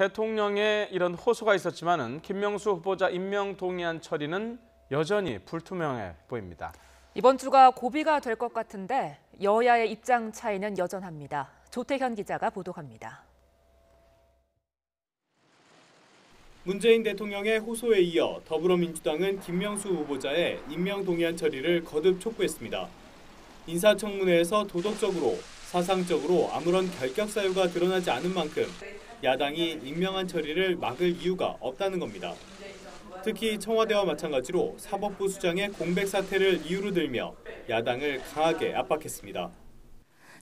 대통령의 이런 호소가 있었지만은 김명수 후보자 임명 동의안 처리는 여전히 불투명해 보입니다. 이번 주가 고비가 될 것 같은데 여야의 입장 차이는 여전합니다. 조태현 기자가 보도합니다. 문재인 대통령의 호소에 이어 더불어민주당은 김명수 후보자의 임명 동의안 처리를 거듭 촉구했습니다. 인사청문회에서 도덕적으로, 사상적으로 아무런 결격 사유가 드러나지 않은 만큼 야당이 임명안 처리를 막을 이유가 없다는 겁니다. 특히 청와대와 마찬가지로 사법부 수장의 공백 사태를 이유로 들며 야당을 강하게 압박했습니다.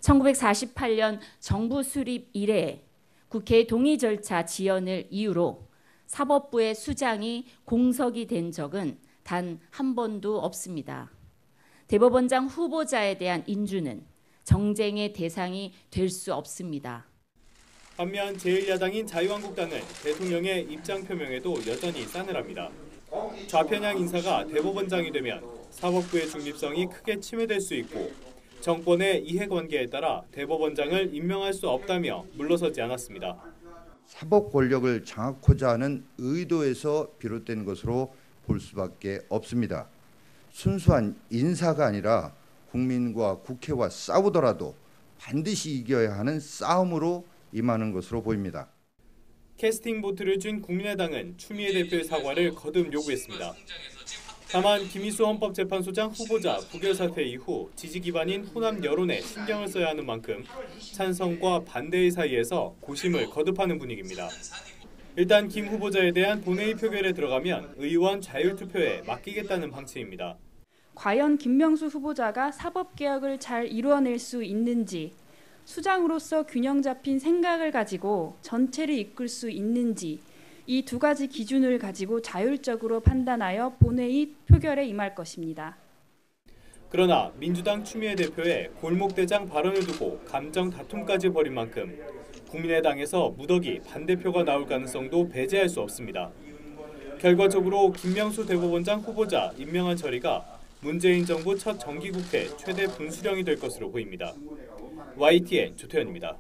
1948년 정부 수립 이래 국회 동의 절차 지연을 이유로 사법부의 수장이 공석이 된 적은 단 한 번도 없습니다. 대법원장 후보자에 대한 인주는 정쟁의 대상이 될 수 없습니다. 반면 제1야당인 자유한국당은 대통령의 입장 표명에도 여전히 싸늘합니다. 좌편향 인사가 대법원장이 되면 사법부의 중립성이 크게 침해될 수 있고 정권의 이해관계에 따라 대법원장을 임명할 수 없다며 물러서지 않았습니다. 사법 권력을 장악하자 하는 의도에서 비롯된 것으로 볼 수밖에 없습니다. 순수한 인사가 아니라 국민과 국회와 싸우더라도 반드시 이겨야 하는 싸움으로 임하는 것으로 보입니다. 캐스팅 보트를 준 국민의당은 추미애 대표의 사과를 거듭 요구했습니다. 다만 김희수 헌법재판소장 후보자 부결 사태 이후 지지 기반인 호남 여론에 신경을 써야 하는 만큼 찬성과 반대의 사이에서 고심을 거듭하는 분위기입니다. 일단 김 후보자에 대한 본회의 표결에 들어가면 의원 자율투표에 맡기겠다는 방침입니다. 과연 김명수 후보자가 사법개혁을 잘 이루어낼 수 있는지, 수장으로서 균형 잡힌 생각을 가지고 전체를 이끌 수 있는지 이 두 가지 기준을 가지고 자율적으로 판단하여 본회의 표결에 임할 것입니다. 그러나 민주당 추미애 대표의 골목대장 발언을 두고 감정 다툼까지 벌인 만큼 국민의당에서 무더기 반대표가 나올 가능성도 배제할 수 없습니다. 결과적으로 김명수 대법원장 후보자 임명안 처리가 문재인 정부 첫 정기국회 최대 분수령이 될 것으로 보입니다. YTN 조태현입니다.